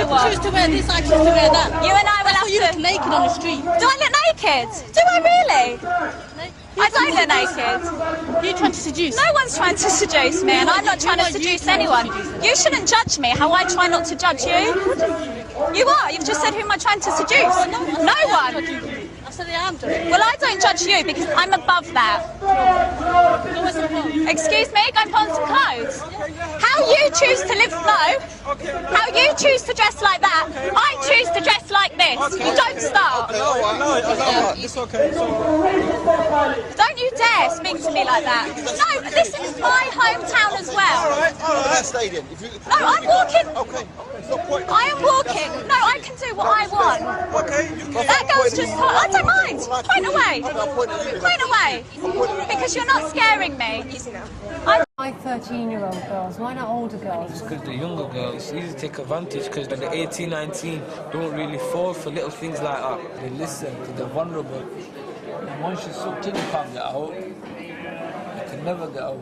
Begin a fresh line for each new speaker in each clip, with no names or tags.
I what?
choose to wear this, I choose to wear that.
You and I will
That's
have
why you
to...
look naked on the street.
Do I look naked? Do I really? I don't look naked.
You're trying to seduce.
No one's trying to seduce me, and I'm not trying to seduce anyone. You shouldn't judge me how I try not to judge you. You are. You've just said who am I trying to seduce? No one.
I said I am judging.
Well, I don't judge you because I'm above that. Excuse me, go and put on some clothes. How you choose to live how you choose to dress like that, I choose to dress like this. You don't start.
It's okay.
Don't you dare speak to me like that. No, this is my hometown as well. No, I'm walking. I am walking. No, I can do what I want. That girl's just... I don't mind. Point away. Point away. Because you're not scaring me.
Why 13-year-old girls? Why not older girls?
Because the younger girls easily take advantage because the 18, 19 don't really fall for little things like that. They listen to the vulnerable. And once you're sucked in, you can't get out. You can never get out.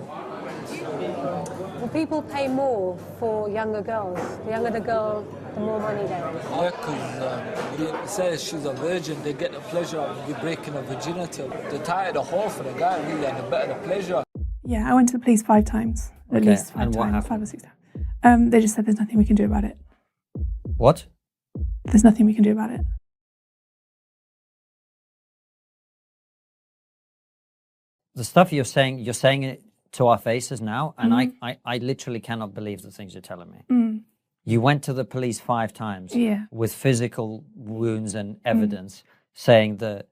Will people pay more for younger girls? The younger the girl, the more money there is.
Yeah, because it says she's a virgin, they get the pleasure of you breaking her virginity. They tie the whore for the guy, really, and the better the pleasure.
Yeah, I went to the police 5 times. At least 5
and what
times,
happened?
5 or 6 times. They just said there's nothing we can do about it.
What?
There's nothing we can do about it.
The stuff you're saying it to our faces now, and I literally cannot believe the things you're telling me. You went to the police 5 times with physical wounds and evidence saying that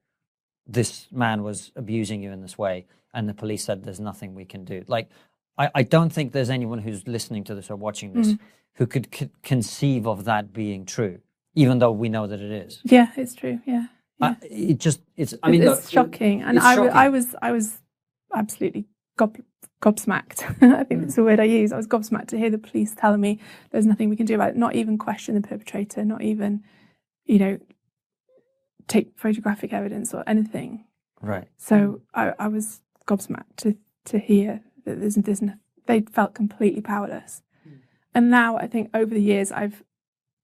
this man was abusing you in this way, and the police said there's nothing we can do. Like, I don't think there's anyone who's listening to this or watching this who could conceive of that being true, even though we know that it is.
Yeah, it's true. Yeah.
It's
shocking, and I was absolutely gobsmacked. I think that's the word I use. I was gobsmacked to hear the police telling me there's nothing we can do about it. Not even question the perpetrator. Not even, take photographic evidence or anything.
Right.
So I was gobsmacked to hear that there's no, they felt completely powerless. And now I think over the years I've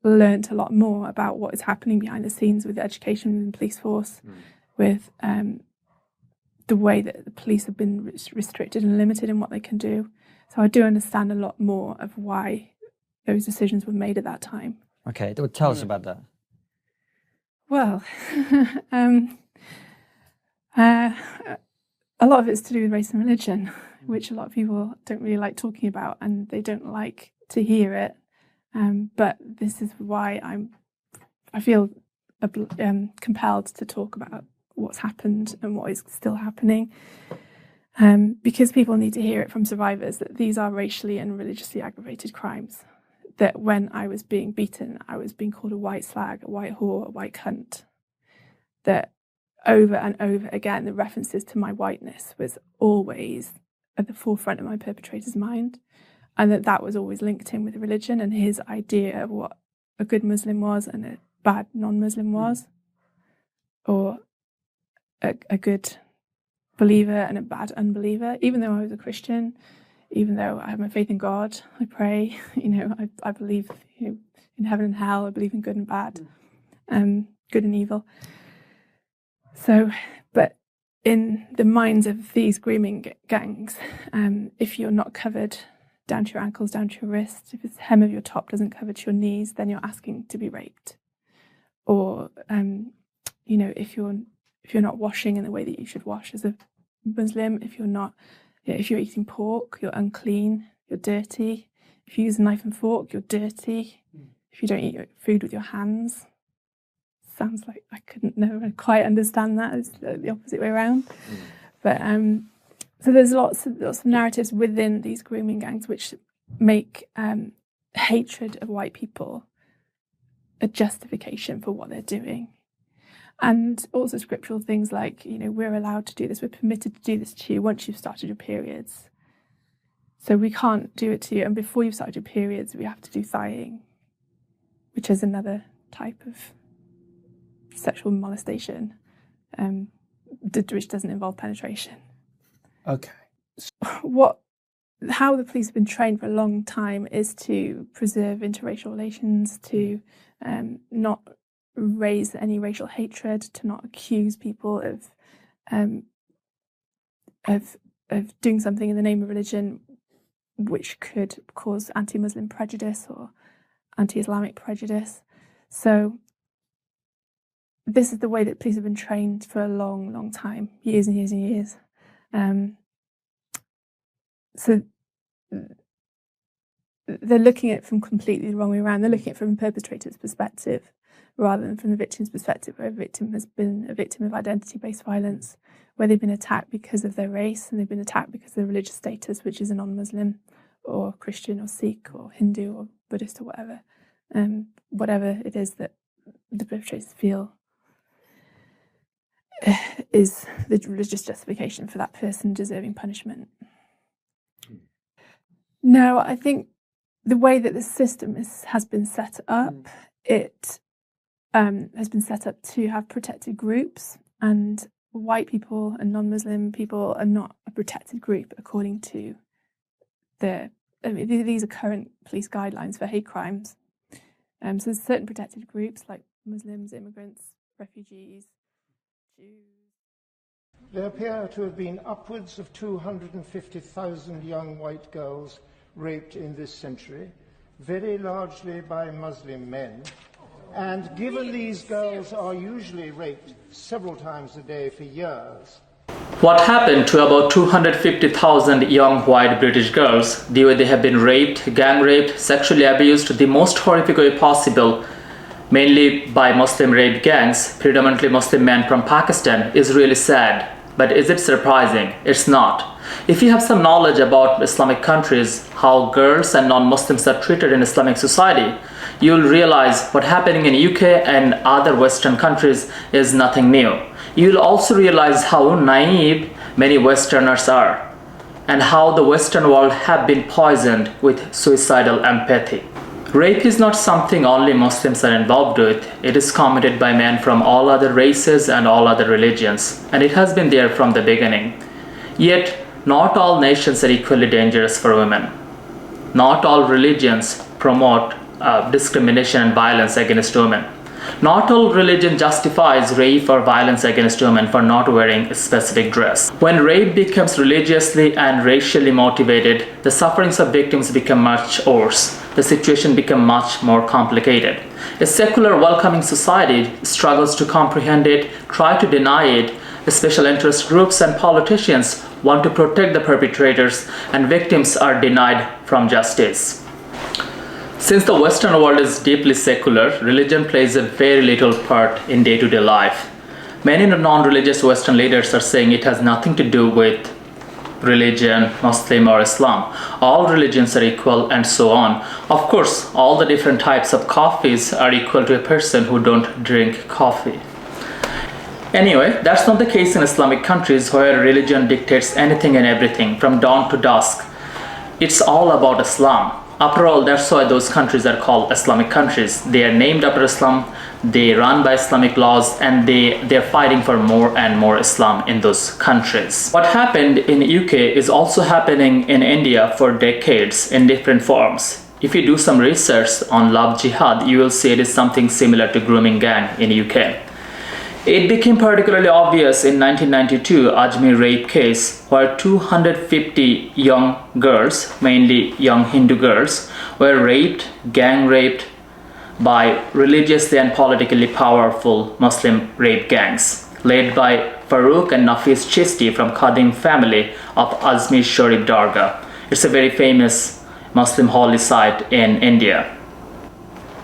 learned a lot more about what is happening behind the scenes with the education and police force, with the way that the police have been restricted and limited in what they can do. So I do understand a lot more of why those decisions were made at that time.
Okay, tell us about that.
Well, a lot of it's to do with race and religion, which a lot of people don't really like talking about, and they don't like to hear it. But this is why I feel compelled to talk about what's happened and what is still happening, because people need to hear it from survivors that these are racially and religiously aggravated crimes. That when I was being beaten, I was being called a white slag, a white whore, a white cunt. That over and over again, the references to my whiteness was always at the forefront of my perpetrator's mind, and that was always linked in with religion and his idea of what a good Muslim was and a bad non-Muslim was, or a good believer and a bad unbeliever. Even though I was a Christian, even though I have my faith in God, I pray, I believe in heaven and hell, I believe in good and bad, good and evil. So, but in the minds of these grooming gangs, if you're not covered down to your ankles, down to your wrists, if the hem of your top doesn't cover to your knees, then you're asking to be raped. Or, if you're not washing in the way that you should wash as a Muslim, if you're eating pork, you're unclean, you're dirty. If you use a knife and fork, you're dirty. If you don't eat your food with your hands, sounds like I couldn't never quite understand that. It's the opposite way around. But so there's lots of narratives within these grooming gangs which make hatred of white people a justification for what they're doing. And also scriptural things like, we're allowed to do this, we're permitted to do this to you once you've started your periods. So we can't do it to you. And before you've started your periods, we have to do thighing, which is another type of sexual molestation, which doesn't involve penetration.
Okay.
What how the police have been trained for a long time is to preserve interracial relations, to not raise any racial hatred, to not accuse people of doing something in the name of religion which could cause anti-Muslim prejudice or anti-Islamic prejudice. So this is the way that police have been trained for a long, long time, years and years and years. So they're looking at it from completely the wrong way around. They're looking at it from the perpetrator's perspective rather than from the victim's perspective, where a victim has been a victim of identity-based violence, where they've been attacked because of their race and they've been attacked because of their religious status, which is a non-Muslim or Christian or Sikh or Hindu or Buddhist or whatever. Whatever it is that the perpetrators feel is the religious justification for that person deserving punishment. No, I think the way that the system has been set up, it has been set up to have protected groups, and white people and non-Muslim people are not a protected group according to these are current police guidelines for hate crimes. So there's certain protected groups like Muslims, immigrants, refugees, Jews.
There appear to have been upwards of 250,000 young white girls raped in this century, very largely by Muslim men. And given these girls are usually raped several times a day for years.
What happened to about 250,000 young white British girls? The way they have been raped, gang raped, sexually abused, the most horrific way possible, mainly by Muslim rape gangs, predominantly Muslim men from Pakistan, is really sad. But is it surprising? It's not. If you have some knowledge about Islamic countries, how girls and non-Muslims are treated in Islamic society, you'll realize what happening in UK and other Western countries is nothing new. You'll also realize how naive many Westerners are and how the Western world have been poisoned with suicidal empathy. Rape is not something only Muslims are involved with. It is committed by men from all other races and all other religions, and it has been there from the beginning. Yet, not all nations are equally dangerous for women. Not all religions promote discrimination and violence against women. Not all religion justifies rape or violence against women for not wearing a specific dress. When rape becomes religiously and racially motivated, the sufferings of victims become much worse. The situation becomes much more complicated. A secular, welcoming society struggles to comprehend it, try to deny it. The special interest groups and politicians want to protect the perpetrators, and victims are denied from justice. Since the Western world is deeply secular, religion plays a very little part in day-to-day life. Many non-religious Western leaders are saying it has nothing to do with religion, Muslim or Islam. All religions are equal and so on. Of course, all the different types of coffees are equal to a person who don't drink coffee. Anyway, that's not the case in Islamic countries where religion dictates anything and everything from dawn to dusk. It's all about Islam. After all, that's why those countries are called Islamic countries. They are named after Islam, they run by Islamic laws, and they're fighting for more and more Islam in those countries. What happened in UK is also happening in India for decades in different forms. If you do some research on love jihad, you will see it is something similar to grooming gang in UK. It became particularly obvious in 1992 Ajmer rape case, where 250 young girls, mainly young Hindu girls, were raped, gang raped by religiously and politically powerful Muslim rape gangs, led by Farooq and Nafis Chishti from Khadim family of Ajmer Sharif Dargah. It's a very famous Muslim holy site in India.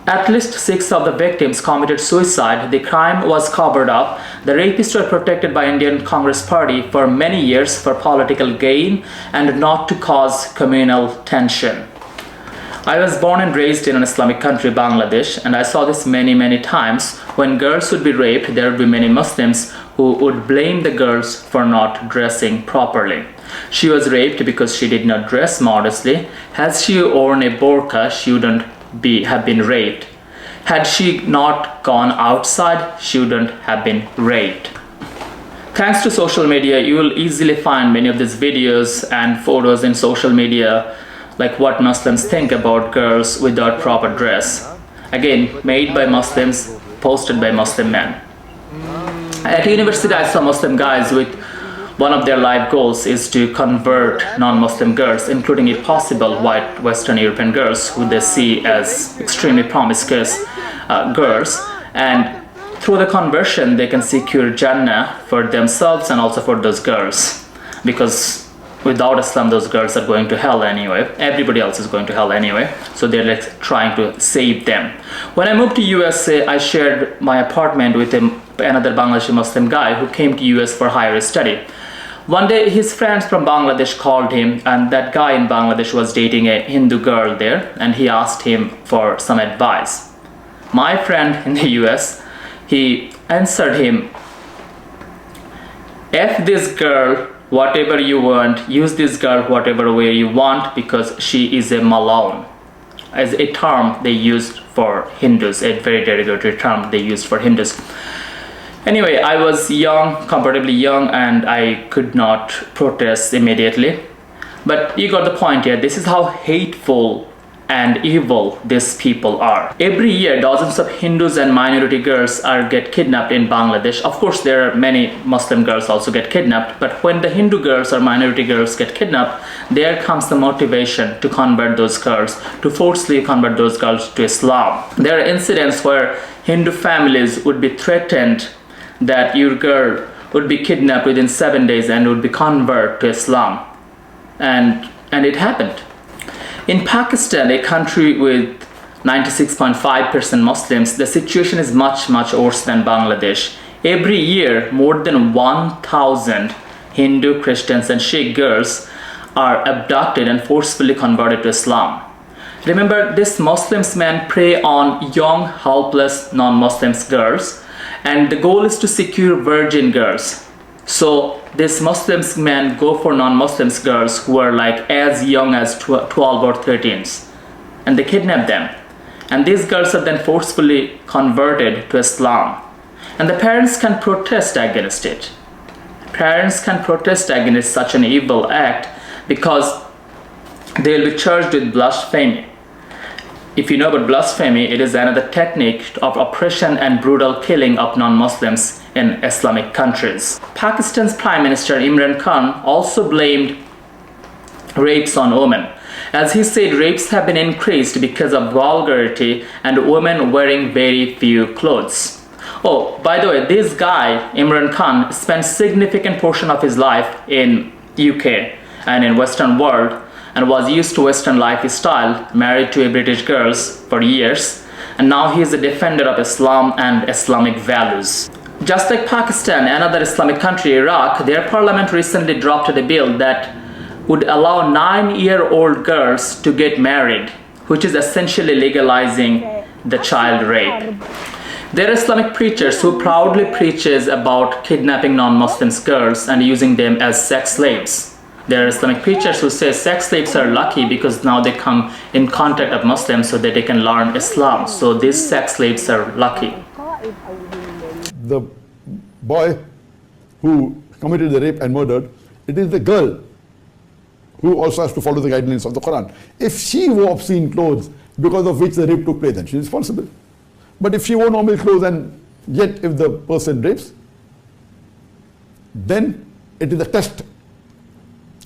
At least 6 of the victims committed suicide. The crime was covered up. The rapists were protected by Indian Congress Party for many years for political gain and not to cause communal tension. I was born and raised in an Islamic country, Bangladesh, and I saw this many times. When girls would be raped, there would be many Muslims who would blame the girls for not dressing properly. She was raped because she did not dress modestly. Had she worn a burqa, she wouldn't have been raped. Had she not gone outside, she wouldn't have been raped. Thanks to social media, you will easily find many of these videos and photos in social media, like what Muslims think about girls without proper dress. Again, made by Muslims, posted by Muslim men. At university, I saw Muslim guys with one of their life goals is to convert non-Muslim girls, including if possible white Western European girls who they see as extremely promiscuous girls, and through the conversion they can secure Jannah for themselves and also for those girls, because without Islam those girls are going to hell anyway. Everybody else is going to hell anyway, so they're like trying to save them. When I moved to USA, I shared my apartment with another Bangladeshi Muslim guy who came to US for higher study. One day his friends from Bangladesh called him, and that guy in Bangladesh was dating a Hindu girl there, and he asked him for some advice. My friend in the US, he answered him, "F this girl whatever you want, use this girl whatever way you want, because she is a Malone," as a term they used for Hindus, a very derogatory term they used for Hindus. Anyway, I was young, comparatively young, and I could not protest immediately. But you got the point here. This is how hateful and evil these people are. Every year, dozens of Hindus and minority girls get kidnapped in Bangladesh. Of course, there are many Muslim girls also get kidnapped, but when the Hindu girls or minority girls get kidnapped, there comes the motivation to convert those girls, to forcibly convert those girls to Islam. There are incidents where Hindu families would be threatened that your girl would be kidnapped within 7 days and would be converted to Islam. And it happened. In Pakistan, a country with 96.5% Muslims, the situation is much, much worse than Bangladesh. Every year, more than 1,000 Hindu, Christians, and Sikh girls are abducted and forcefully converted to Islam. Remember, these Muslims men prey on young, helpless non-Muslims girls, and the goal is to secure virgin girls. So these Muslims men go for non-Muslims girls who are like as young as 12 or 13s, and they kidnap them. And these girls are then forcefully converted to Islam. And the parents can protest against it. Parents can protest against such an evil act because they will be charged with blasphemy. If you know about blasphemy, it is another technique of oppression and brutal killing of non-Muslims in Islamic countries. Pakistan's Prime Minister Imran Khan also blamed rapes on women. As he said, rapes have been increased because of vulgarity and women wearing very few clothes. Oh, by the way, this guy, Imran Khan, spent significant portion of his life in UK and in Western world, and was used to Western lifestyle, married to a British girl for years, and now he is a defender of Islam and Islamic values. Just like Pakistan, another Islamic country, Iraq, their parliament recently dropped a bill that would allow 9-year-old girls to get married, which is essentially legalizing the child rape. There are Islamic preachers who proudly preaches about kidnapping non-Muslims girls and using them as sex slaves. There are Islamic preachers who say sex slaves are lucky because now they come in contact with Muslims so that they can learn Islam. So these sex slaves are lucky.
The boy who committed the rape and murdered, it is the girl who also has to follow the guidelines of the Quran. If she wore obscene clothes because of which the rape took place, then she is responsible. But if she wore normal clothes and yet if the person rapes, then it is a test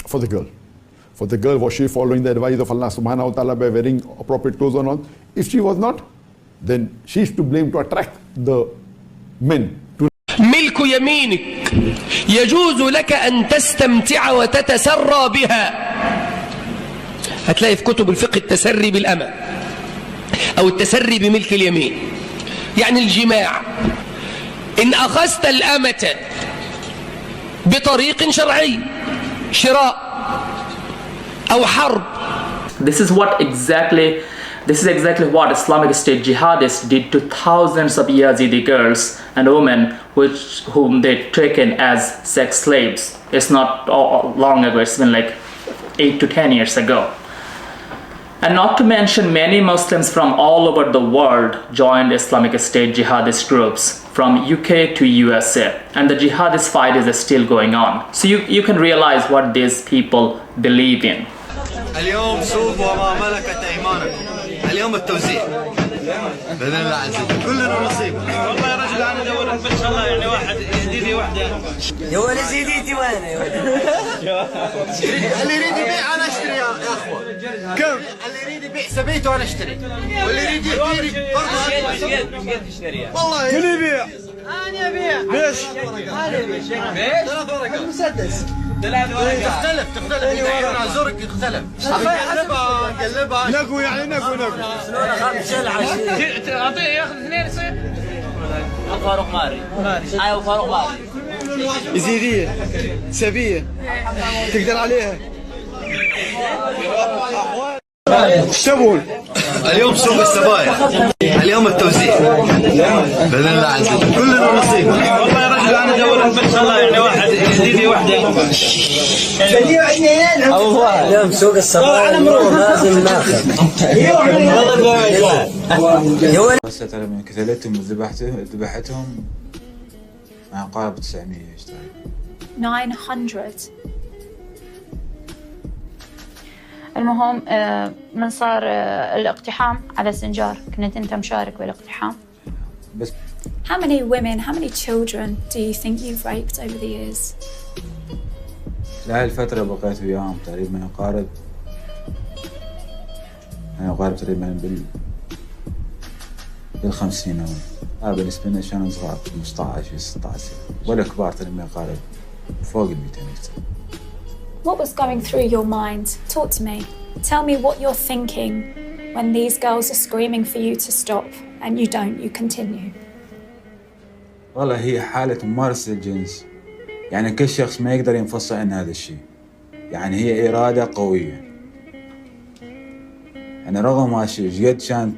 for the girl. For the girl, was she following the advice of Allah subhanahu wa ta'ala by wearing appropriate clothes or not? If she was not, then she is to blame to attract the men to
ملك يمينك يجوز لك أن تستمتع وتتسرى بها. هتلاقي في كتب الفقه التسري بالأمة أو التسري بملك اليمين، يعني الجماع. إن أخذت الأمة بطريق شرعي، شراء أو حرب.
This is exactly what Islamic State jihadists did to thousands of Yazidi girls and women whom they taken as sex slaves. It's not long ago, it's been like 8 to 10 years ago. And not to mention, many Muslims from all over the world joined Islamic State jihadist groups from UK to USA. And the jihadist fight is still going on. So you can realize what these people believe in.
اليوم سوق وما ملكت ايمانكم. اليوم التوزيع باذن الله عز وجل كلنا نصيب. والله يا رجل انا ادور ان شاء الله يعني واحد يزيدي وحده. يا ولد زيديتي وين يا ولد؟ اللي يريد يبيع انا اشتري يا اخوه. كم؟ اللي يريد يبيع سبيته انا اشتري. واللي يريد يشتري برضه ايش قد تشتري؟ والله من يبيع؟ انا ابيع. ليش؟ انا ابيع. ليش؟ 3 ورقات. مسدس. تختلف عيونها زرق يختلف. قلبها نقو يعني نقو. شلون اخذت شلعه؟ اعطيه ياخذ 2 يصير؟ فاروق ماري. ايوه فاروق ماري. يزيديه سبيه تقدر عليها. ايش تبون؟ اليوم سوق السبايا. اليوم التوزيع باذن الله عز وجل كلنا نصيب. والله يا رجل انا ادور ان شاء الله يعني واحد يزيدي وحده. اليوم سوق السبايا لازم ناخذ.
بس ترى من قتلتهم وذبحتهم مع قارب 900
900. المهم من صار الاقتحام على سنجار كنت انت مشارك بالاقتحام.
بس
How many women, how many children do you think you've raped over the years?
لهي الفترة بقيت وياهم تقريبا يقارب تقريبا بال50 بالنسبة لنا كانوا صغار 15 16 ولا كبار تقريبا يقارب فوق 200 كتير.
What was going through your mind? Talk to me. Tell me what you're thinking when these girls are screaming for you to stop and you don't, you continue.
والله هي حالة ممارسة الجنس، يعني كل شخص ما يقدر ينفصل عن هذا الشيء، يعني هي إرادة قوية. يعني رغم هالشيء قد كانت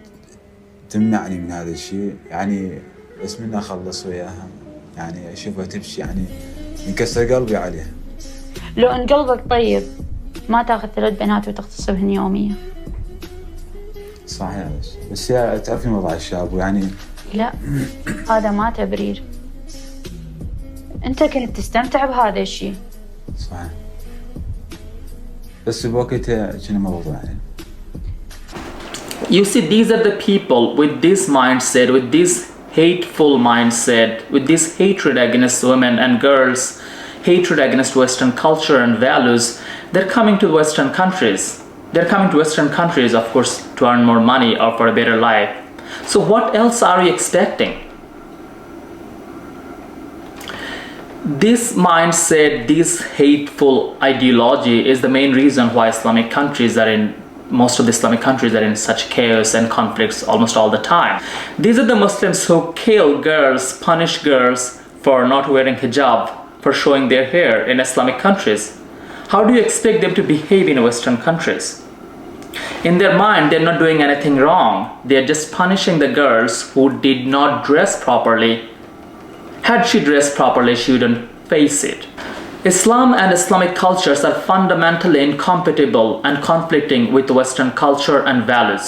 تمنعني من هذا الشيء، يعني بس مني أخلص وياها، يعني أشوفها تبكي يعني ينكسر قلبي عليها.
لو ان قلبك طيب ما تاخذ 3 بنات وتغتصبهن يوميا.
صحيح بس هي تعرفين وضع الشاب ويعني
لا هذا ما تبرير. انت كنت تستمتع بهذا الشيء.
صحيح بس بوقتها كنا مضغوط عليه.
You see, these are the people with this mindset, with this hateful mindset, with this hatred against women and girls, hatred against Western culture and values. They're coming to Western countries. They're coming to Western countries, of course, to earn more money or for a better life. So what else are we expecting? This mindset, this hateful ideology is the main reason why most of the Islamic countries are in such chaos and conflicts almost all the time. These are the Muslims who kill girls, punish girls for not wearing hijab, for showing their hair in Islamic countries. How do you expect them to behave in Western countries? In their mind, they're not doing anything wrong. They're just punishing the girls who did not dress properly. Had she dressed properly, she wouldn't face it. Islam and Islamic cultures are fundamentally incompatible and conflicting with Western culture and values.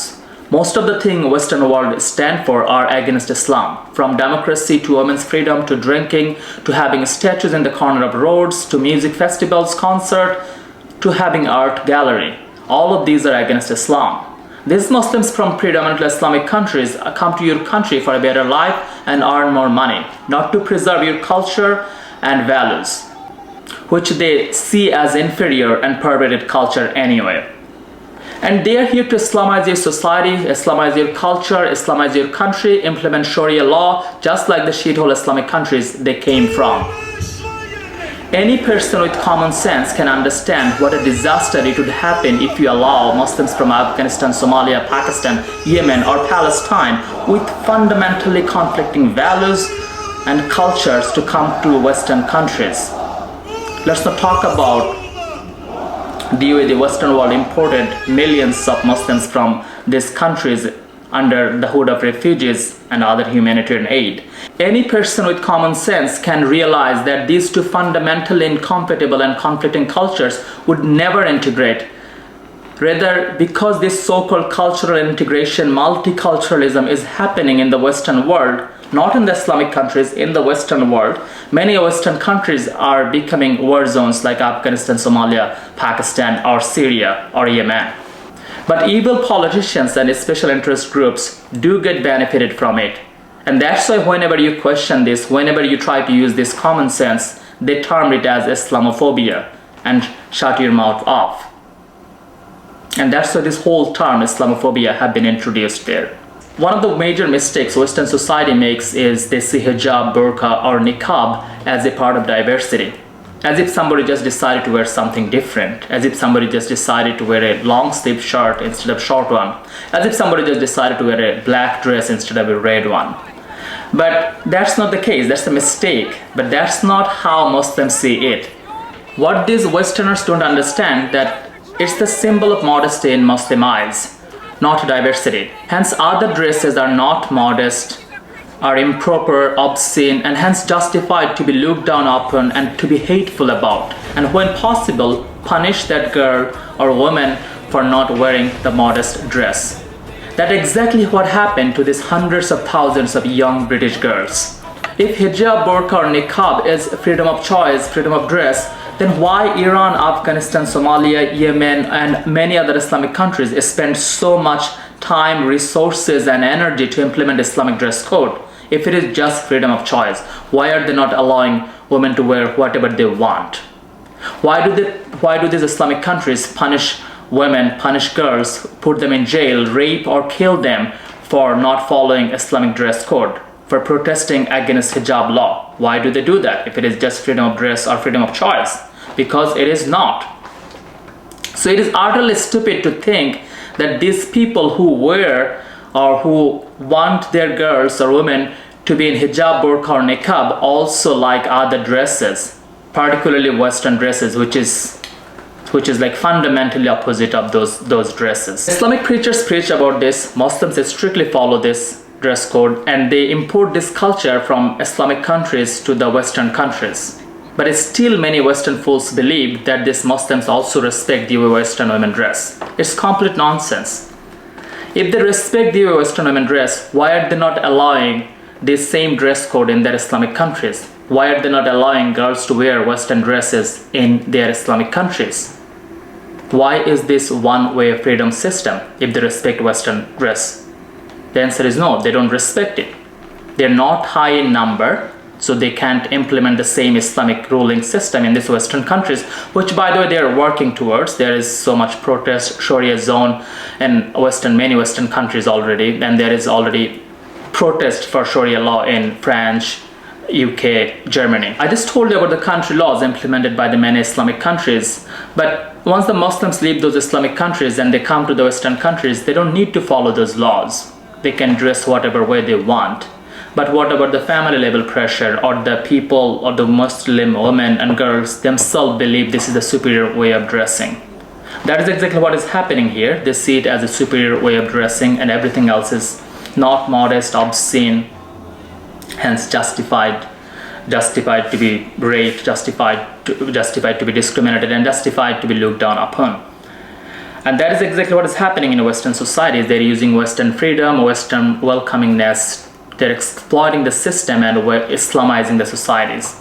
Most of the things Western world stand for are against Islam, from democracy to women's freedom to drinking to having statues in the corner of roads to music festivals, concert to having art gallery. All of these are against Islam. These Muslims from predominantly Islamic countries come to your country for a better life and earn more money, not to preserve your culture and values, which they see as inferior and perverted culture anyway. And they are here to Islamize your society, Islamize your culture, Islamize your country, implement Sharia law, just like the shithole Islamic countries they came from. Any person with common sense can understand what a disaster it would happen if you allow Muslims from Afghanistan, Somalia, Pakistan, Yemen, or Palestine with fundamentally conflicting values and cultures to come to Western countries. Let's not talk about the way the Western world imported millions of Muslims from these countries under the hood of refugees and other humanitarian aid. Any person with common sense can realize that these two fundamentally incompatible and conflicting cultures would never integrate. Rather, because this so-called cultural integration, multiculturalism is happening in the Western world, not in the Islamic countries, in the Western world, many Western countries are becoming war zones like Afghanistan, Somalia, Pakistan, or Syria, or Yemen. But evil politicians and special interest groups do get benefited from it. And that's why whenever you question this, whenever you try to use this common sense, they term it as Islamophobia and shut your mouth off. And that's why this whole term Islamophobia have been introduced there. One of the major mistakes Western society makes is they see hijab, burqa, or niqab as a part of diversity. As if somebody just decided to wear something different. As if somebody just decided to wear a long sleeve shirt instead of short one. As if somebody just decided to wear a black dress instead of a red one. But that's not the case, that's a mistake. But that's not how Muslims see it. What these Westerners don't understand that it's the symbol of modesty in Muslim eyes, not diversity. Hence other dresses are not modest, are improper, obscene, and hence justified to be looked down upon and to be hateful about. And when possible, punish that girl or woman for not wearing the modest dress. That's exactly what happened to these hundreds of thousands of young British girls. If hijab, burqa, or niqab is freedom of choice, freedom of dress, then why Iran, Afghanistan, Somalia, Yemen, and many other Islamic countries spend so much time, resources, and energy to implement Islamic dress code? If it is just freedom of choice, why are they not allowing women to wear whatever they want? Why do these Islamic countries punish women, punish girls, put them in jail, rape or kill them for not following Islamic dress code, for protesting against hijab law? Why do they do that if it is just freedom of dress or freedom of choice? Because it is not. So it is utterly stupid to think that these people who wear or who want their girls or women to be in hijab, burqa, or niqab also like other dresses, particularly Western dresses, which is like fundamentally opposite of those dresses. Islamic preachers preach about this, Muslims strictly follow this dress code, and they import this culture from Islamic countries to the Western countries. But still many Western fools believe that these Muslims also respect the way Western women dress. It's complete nonsense. If they respect the way Western women dress, why are they not allowing this same dress code in their Islamic countries? Why are they not allowing girls to wear Western dresses in their Islamic countries? Why is this one-way freedom system if they respect Western dress? The answer is no, they don't respect it. They're not high in number, so they can't implement the same Islamic ruling system in these Western countries, which by the way they are working towards. There is so much protest, Sharia zone in many Western countries already, and there is already protest for Sharia law in France, UK, Germany. I just told you about the country laws implemented by the many Islamic countries, but once the Muslims leave those Islamic countries and they come to the Western countries, they don't need to follow those laws. They can dress whatever way they want. But what about the family level pressure, or the people or the Muslim women and girls themselves believe this is the superior way of dressing? That is exactly what is happening here. They see it as a superior way of dressing, and everything else is not modest, obscene, hence justified to be raped, justified to be discriminated, and justified to be looked down upon. And that is exactly what is happening in Western societies. They're using Western freedom, Western welcomingness. They're exploiting the system and Islamizing the societies.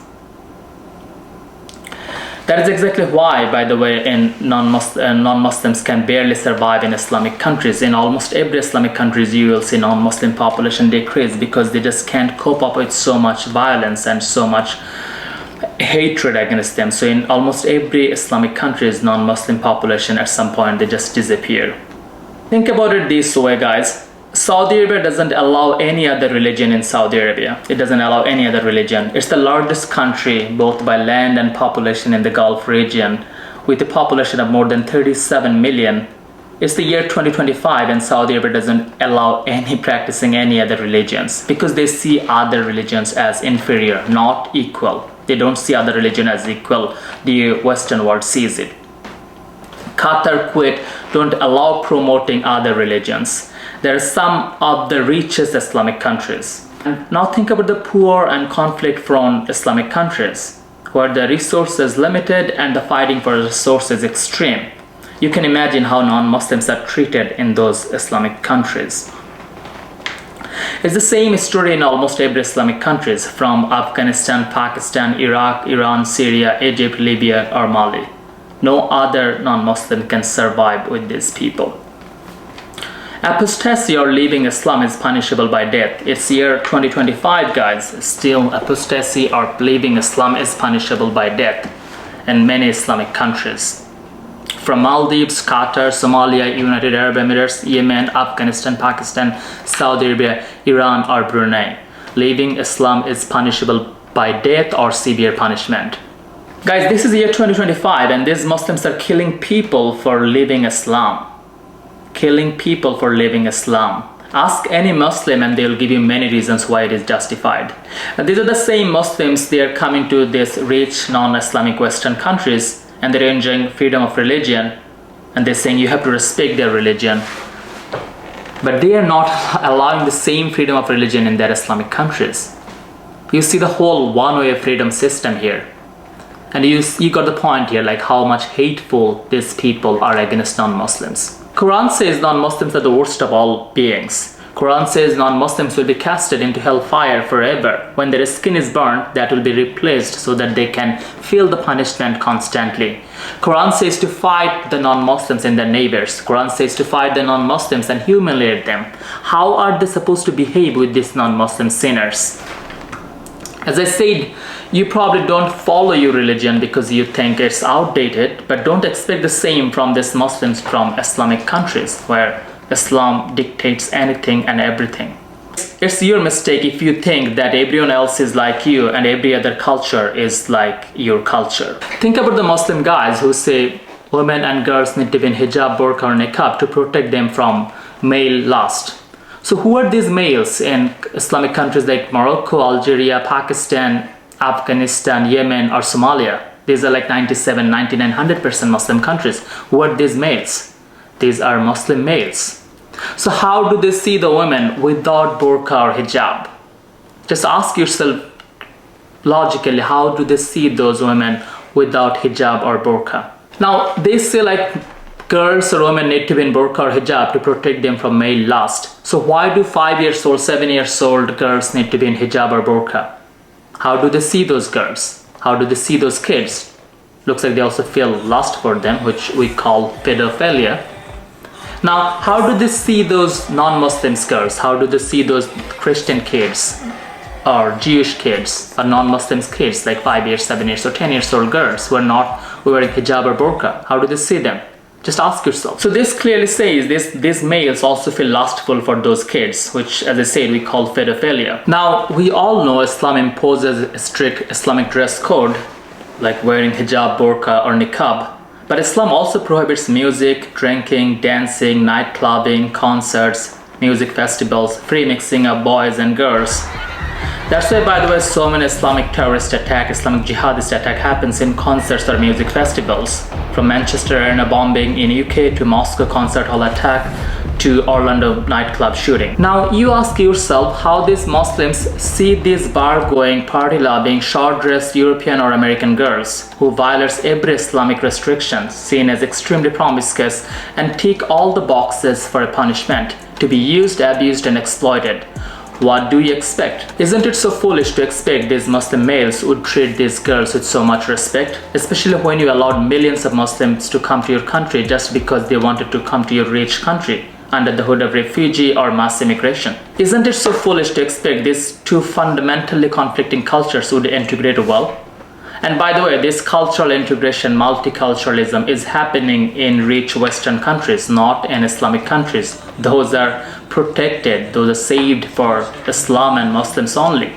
That is exactly why, by the way, non-Muslims can barely survive in Islamic countries. In almost every Islamic countries, you will see non-Muslim population decrease because they just can't cope up with so much violence and so much hatred against them. So in almost every Islamic countries, non-Muslim population at some point they just disappear. Think about it this way, guys. Saudi Arabia doesn't allow any other religion in Saudi Arabia. It doesn't allow any other religion. It's the largest country both by land and population in the Gulf region, with a population of more than 37 million. It's the year 2025 and Saudi Arabia doesn't allow practicing any other religions because they see other religions as inferior, not equal. They don't see other religion as equal. The Western world sees it. Qatar, Kuwait don't allow promoting other religions. There are some of the richest Islamic countries. And now think about the poor and conflict-prone Islamic countries, where the resources limited and the fighting for resources extreme. You can imagine how non-Muslims are treated in those Islamic countries. It's the same story in almost every Islamic countries, from Afghanistan, Pakistan, Iraq, Iran, Syria, Egypt, Libya, or Mali. No other non-Muslim can survive with these people. Apostasy or leaving Islam is punishable by death. It's year 2025, guys. Still, apostasy or leaving Islam is punishable by death in many Islamic countries. From Maldives, Qatar, Somalia, United Arab Emirates, Yemen, Afghanistan, Pakistan, Saudi Arabia, Iran, or Brunei. Leaving Islam is punishable by death or severe punishment. Guys, this is year 2025 and these Muslims are killing people for leaving Islam. Killing people for leaving Islam. Ask any Muslim and they'll give you many reasons why it is justified. And these are the same Muslims, they are coming to these rich non-Islamic Western countries and they're enjoying freedom of religion and they're saying you have to respect their religion. But they are not allowing the same freedom of religion in their Islamic countries. You see the whole one-way freedom system here. And you got the point here, like how much hateful these people are against non-Muslims. Quran says non-Muslims are the worst of all beings. Quran says non-Muslims will be casted into hellfire forever. When their skin is burned, that will be replaced so that they can feel the punishment constantly. Quran says to fight the non-Muslims and their neighbors. Quran says to fight the non-Muslims and humiliate them. How are they supposed to behave with these non-Muslim sinners? As I said, you probably don't follow your religion because you think it's outdated, but don't expect the same from these Muslims from Islamic countries where Islam dictates anything and everything. It's your mistake if you think that everyone else is like you and every other culture is like your culture. Think about the Muslim guys who say women and girls need to be in hijab, burqa or niqab to protect them from male lust. So who are these males in Islamic countries like Morocco, Algeria, Pakistan, Afghanistan, Yemen, or Somalia? These are like 97, 99, 100% Muslim countries. Who are these males? These are Muslim males. So how do they see the women without burqa or hijab? Just ask yourself logically, how do they see those women without hijab or burqa? Now, they say like girls or women need to be in burqa or hijab to protect them from male lust. So why do 5-year-old, 7-year-old girls need to be in hijab or burqa? How do they see those girls? How do they see those kids? Looks like they also feel lust for them, which we call pedophilia. Now, how do they see those non-Muslim girls? How do they see those Christian kids or Jewish kids or non-Muslim kids like 5 years, 7 years or 10 years old girls who are not wearing hijab or burqa? How do they see them? Just ask yourself. So this clearly says these males also feel lustful for those kids, which, as I said, we call pedophilia. Now, we all know Islam imposes a strict Islamic dress code, like wearing hijab, burqa, or niqab. But Islam also prohibits music, drinking, dancing, night clubbing, concerts, music festivals, free mixing of boys and girls. That's why, by the way, so many Islamic terrorist attack, Islamic jihadist attack happens in concerts or music festivals. From Manchester Arena bombing in UK to Moscow concert hall attack to Orlando nightclub shooting. Now you ask yourself how these Muslims see these bar-going, party-loving, short-dressed European or American girls who violates every Islamic restriction, seen as extremely promiscuous and tick all the boxes for a punishment, to be used, abused and exploited. What do you expect? Isn't it so foolish to expect these Muslim males would treat these girls with so much respect? Especially when you allowed millions of Muslims to come to your country just because they wanted to come to your rich country under the hood of refugee or mass immigration. Isn't it so foolish to expect these two fundamentally conflicting cultures would integrate well? And by the way, this cultural integration, multiculturalism is happening in rich Western countries, not in Islamic countries. Those are protected, those are saved for Islam and Muslims only.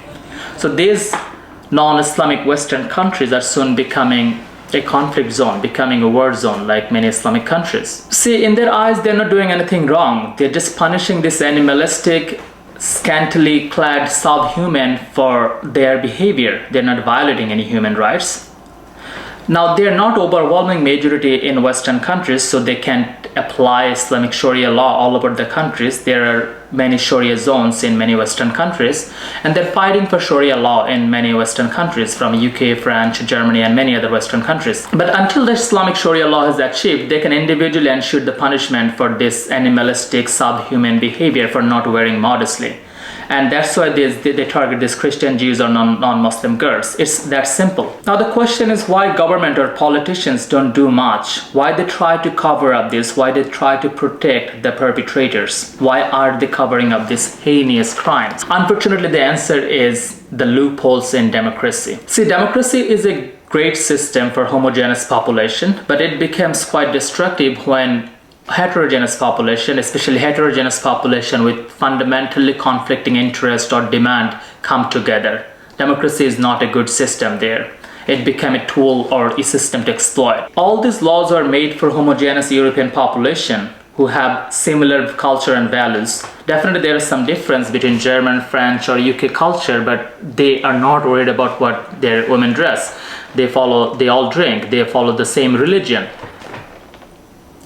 So these non-Islamic Western countries are soon becoming a conflict zone, becoming a war zone like many Islamic countries. See, in their eyes, they're not doing anything wrong. They're just punishing this animalistic, scantily clad subhuman for their behavior. They're not violating any human rights. Now, they're not overwhelming majority in Western countries, so they can't apply Islamic Sharia law all over the countries. There are many Sharia zones in many Western countries, and they're fighting for Sharia law in many Western countries, from UK, France, Germany, and many other Western countries. But until the Islamic Sharia law is achieved, they can individually ensure the punishment for this animalistic, subhuman behavior for not wearing modestly. And that's why they target these Christian, Jews, or non-Muslim girls. It's that simple. Now the question is why government or politicians don't do much. Why they try to cover up this? Why they try to protect the perpetrators? Why are they covering up these heinous crimes? Unfortunately, the answer is the loopholes in democracy. See, democracy is a great system for homogeneous population, but it becomes quite destructive when heterogeneous population, especially heterogeneous population with fundamentally conflicting interest or demand, come together. Democracy is not a good system there. It became a tool or a system to exploit. All these laws are made for homogeneous European population who have similar culture and values. Definitely there is some difference between German, French, or UK culture, but they are not worried about what their women dress. They all drink, they follow the same religion.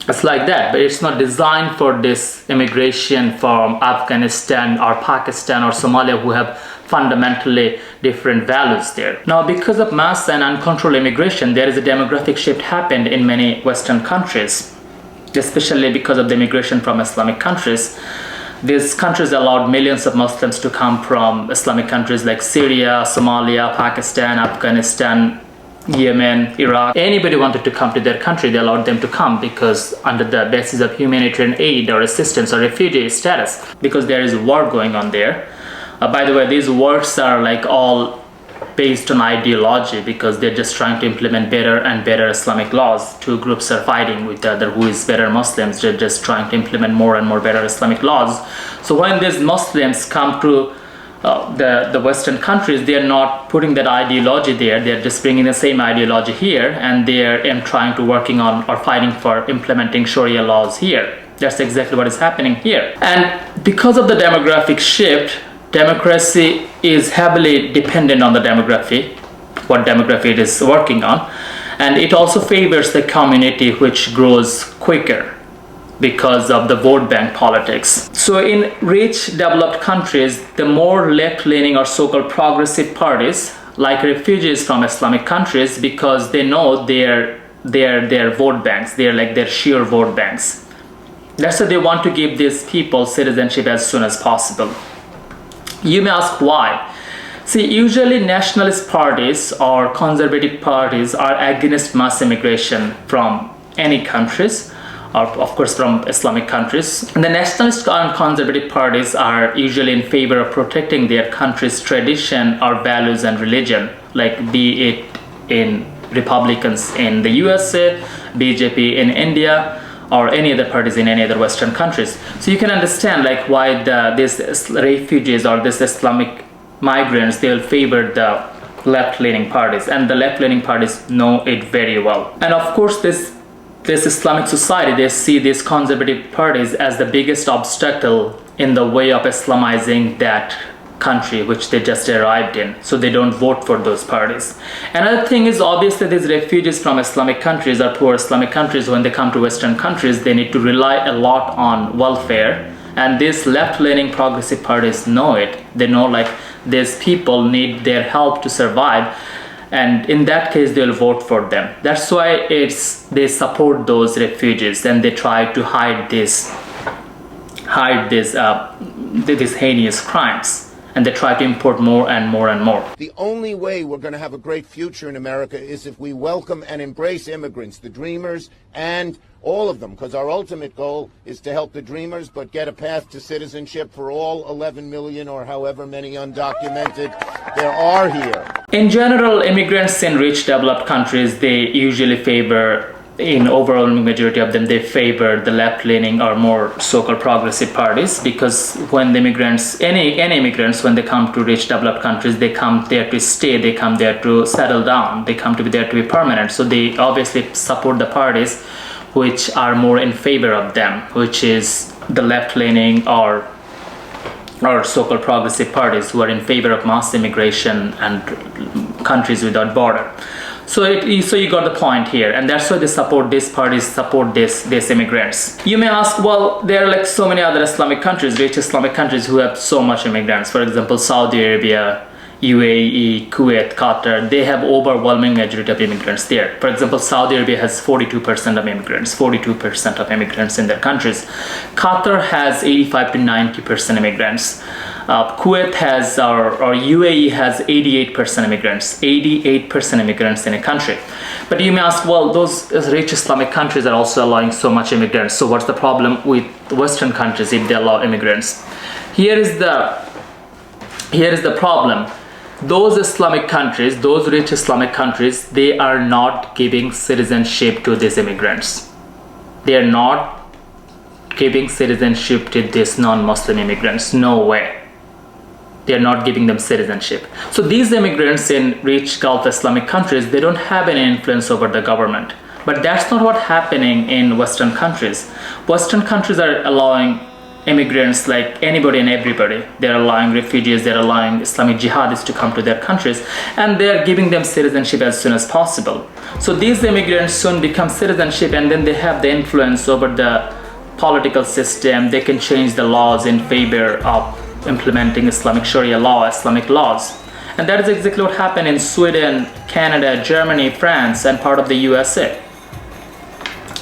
It's like that, but it's not designed for this immigration from Afghanistan or Pakistan or Somalia who have fundamentally different values there. Now, because of mass and uncontrolled immigration, there is a demographic shift happened in many Western countries, especially because of the immigration from Islamic countries. These countries allowed millions of Muslims to come from Islamic countries like Syria, Somalia, Pakistan, Afghanistan, Yemen, Iraq. Anybody wanted to come to their country, they allowed them to come because under the basis of humanitarian aid or assistance or refugee status, because there is war going on there. By the way, these wars are like all based on ideology because they're just trying to implement better and better Islamic laws. Two groups are fighting with the other, who is better Muslims. They're just trying to implement more and more better Islamic laws. So when these Muslims come to the Western countries, they are not putting that ideology there. They are just bringing the same ideology here, and they are trying to working on or fighting for implementing Sharia laws here. That's exactly what is happening here. And because of the demographic shift, democracy is heavily dependent on the demography, what demography it is working on, and it also favors the community which grows quicker because of the vote bank politics. So in rich developed countries, the more left-leaning or so-called progressive parties, like refugees from Islamic countries, because they know they're vote banks, they're like their sheer vote banks. That's why they want to give these people citizenship as soon as possible. You may ask why. See, usually nationalist parties or conservative parties are against mass immigration from any countries, or of course from Islamic countries. And the nationalist and conservative parties are usually in favor of protecting their country's tradition or values and religion, like be it in Republicans in the USA, BJP in India, or any other parties in any other Western countries. So you can understand like why these refugees or these Islamic migrants, they will favor the left-leaning parties, and the left-leaning parties know it very well. And of course this Islamic society, they see these conservative parties as the biggest obstacle in the way of Islamizing that country which they just arrived in, so they don't vote for those parties. Another thing is, obviously these refugees from Islamic countries or poor Islamic countries, when they come to Western countries, they need to rely a lot on welfare, and these left-leaning progressive parties know it. They know like these people need their help to survive, and in that case they'll vote for them. That's why they support those refugees, and they try to hide these heinous crimes, and they try to import more and more and more.
The only way we're going to have a great future in America is if we welcome and embrace immigrants, the dreamers and all of them, because our ultimate goal is to help the dreamers but get a path to citizenship for all 11 million or however many undocumented there are here.
In general, immigrants in rich developed countries, they usually favor, in overwhelming majority of them, they favor the left-leaning or more so-called progressive parties, because when the immigrants, any immigrants, when they come to rich developed countries, they come there to stay, they come there to settle down, they come to be there to be permanent. So they obviously support the parties which are more in favor of them, which is the left-leaning or so-called progressive parties who are in favor of mass immigration and countries without border. So you got the point here, and that's why these parties support these immigrants. You may ask, well, there are like so many other Islamic countries, rich Islamic countries who have so much immigrants. For example, Saudi Arabia, UAE, Kuwait, Qatar, they have overwhelming majority of immigrants there. For example, Saudi Arabia has 42% of immigrants in their countries. Qatar has 85 to 90% immigrants. Kuwait has, or UAE has 88% immigrants in a country. But you may ask, well, those rich Islamic countries are also allowing so much immigrants. So what's the problem with Western countries if they allow immigrants? Here is the problem. Those Islamic countries, those rich Islamic countries, they are not giving citizenship to these immigrants. They are not giving citizenship to these non-Muslim immigrants. No way. They are not giving them citizenship. So these immigrants in rich Gulf Islamic countries, they don't have any influence over the government. But that's not what's happening in Western countries. Western countries are allowing immigrants like anybody and everybody. They're allowing refugees, they're allowing Islamic jihadists to come to their countries, and they're giving them citizenship as soon as possible. So these immigrants soon become citizenship, and then they have the influence over the political system. They can change the laws in favor of implementing Islamic Sharia law, Islamic laws. And that is exactly what happened in Sweden, Canada, Germany, France, and part of the USA.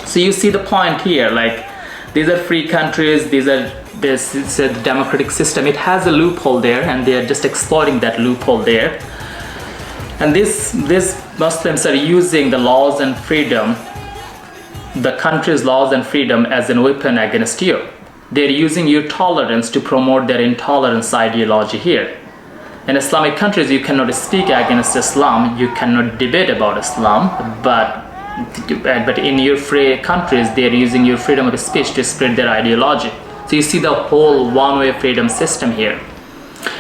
So you see the point here, like, these are free countries, this is a democratic system. It has a loophole there, and they are just exploiting that loophole there. And these Muslims are using the laws and freedom, the country's laws and freedom, as a weapon against you. They're using your tolerance to promote their intolerance ideology here. In Islamic countries, you cannot speak against Islam, you cannot debate about Islam, but in your free countries, they're using your freedom of speech to spread their ideology. So you see the whole one-way freedom system here.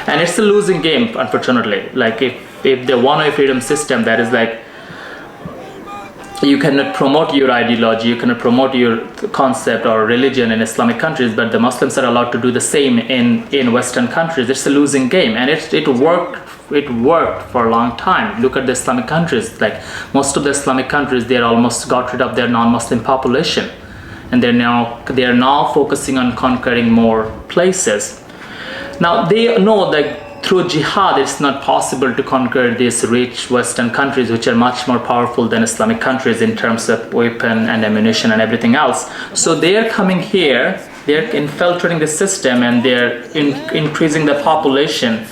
And it's a losing game, unfortunately. Like if the one-way freedom system, that is like, you cannot promote your ideology, you cannot promote your concept or religion in Islamic countries, but the Muslims are allowed to do the same in Western countries. It's a losing game, and it worked for a long time. Look at the Islamic countries. Like most of the Islamic countries, they almost got rid of their non-Muslim population, and they are now focusing on conquering more places. Now they know that through jihad, it's not possible to conquer these rich Western countries, which are much more powerful than Islamic countries in terms of weapon and ammunition and everything else. So they are coming here, they're infiltrating the system, and they're increasing the population.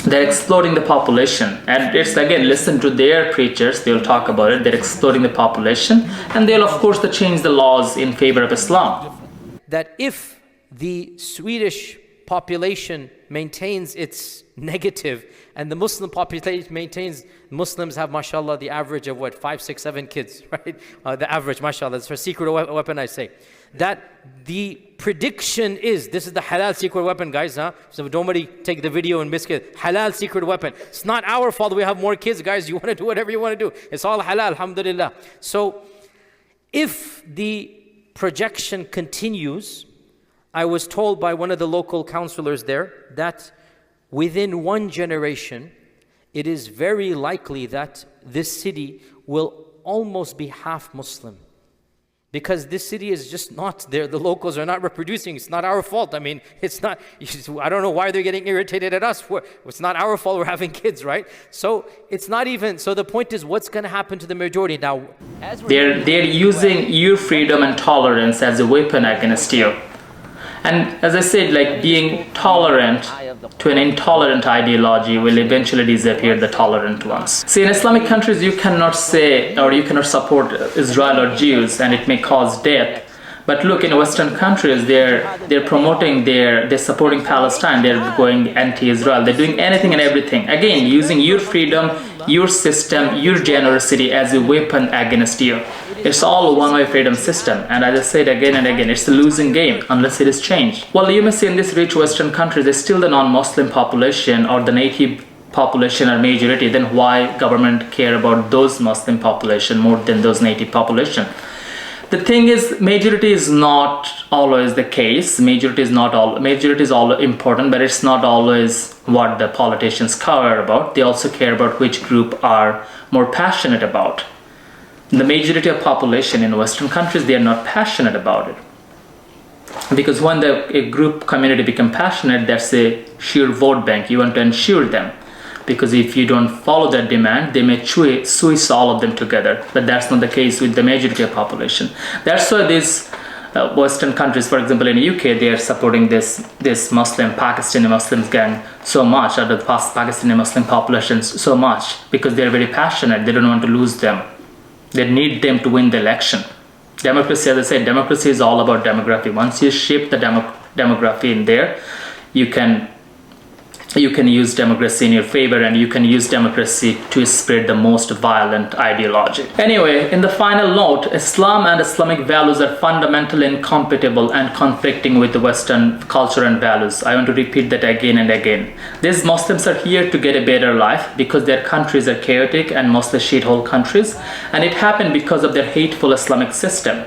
They're exploding the population. And it's, again, listen to their preachers, they'll talk about it. They're exploding the population, and they'll, of course, change the laws in favor of Islam.
That if the Swedish population maintains its negative and the Muslim population maintains, Muslims have, mashallah, the average of what, 5, 6, 7 kids, right? The average, mashallah, that's for secret weapon, I say. That the prediction is, this is the halal secret weapon, guys, huh? So don't nobody take the video and miss it. Halal secret weapon. It's not our fault we have more kids, guys. You want to do whatever you want to do. It's all halal, alhamdulillah. So if the projection continues, I was told by one of the local councillors there that within one generation, it is very likely that this city will almost be half Muslim. Because this city is just not there. The locals are not reproducing. It's not our fault. I mean, it's not, I don't know why they're getting irritated at us. It's not our fault we're having kids, right? So it's not even, so the point is, what's going to happen to the majority? Now,
they're using your freedom and tolerance as a weapon against you. And as I said, like being tolerant to an intolerant ideology will eventually disappear the tolerant ones. See, in Islamic countries, you cannot say or you cannot support Israel or Jews, and it may cause death. But look, in Western countries, they're promoting they're supporting Palestine. They're going anti-Israel. They're doing anything and everything. Again, using your freedom, your system, your generosity as a weapon against you. It's all a one-way freedom system. And as I said again and again, it's a losing game unless it is changed. Well, you may see in these rich Western countries, there's still the non-Muslim population or the native population are majority. Then why government care about those Muslim population more than those native population? The thing is, majority is not always the case. Majority is all important, but it's not always what the politicians care about. They also care about which group are more passionate about. The majority of population in Western countries, they are not passionate about it. Because when a group community become passionate, that's a sheer vote bank. You want to ensure them. Because if you don't follow that demand, they may squeeze all of them together. But that's not the case with the majority of population. That's why these Western countries, for example in the UK, they are supporting this Pakistani Muslims gang so much, or the Pakistani Muslim populations so much, because they're very passionate. They don't want to lose them. They need them to win the election. Democracy, as I said, democracy is all about demography. Once you shape the demography in there, you can use democracy in your favor, and you can use democracy to spread the most violent ideology. Anyway, in the final note, Islam and Islamic values are fundamentally incompatible and conflicting with the Western culture and values. I want to repeat that again and again. These Muslims are here to get a better life because their countries are chaotic and mostly shithole countries, and it happened because of their hateful Islamic system.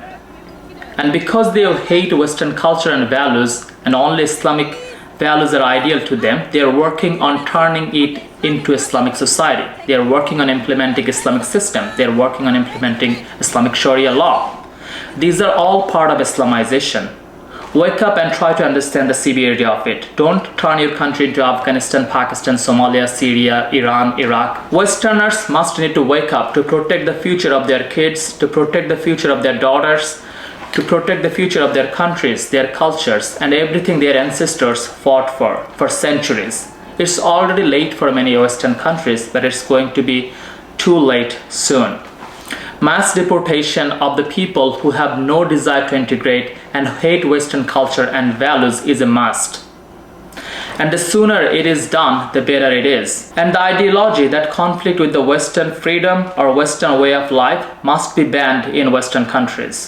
And because they hate Western culture and values, and only Islamic values are ideal to them, they are working on turning it into Islamic society. They are working on implementing Islamic system. They are working on implementing Islamic Sharia law. These are all part of Islamization. Wake up and try to understand the severity of it. Don't turn your country into Afghanistan, Pakistan, Somalia, Syria, Iran, Iraq. Westerners must need to wake up to protect the future of their kids, to protect the future of their daughters, to protect the future of their countries, their cultures, and everything their ancestors fought for centuries. It's already late for many Western countries, but it's going to be too late soon. Mass deportation of the people who have no desire to integrate and hate Western culture and values is a must. And the sooner it is done, the better it is. And the ideology that conflict with the Western freedom or Western way of life must be banned in Western countries.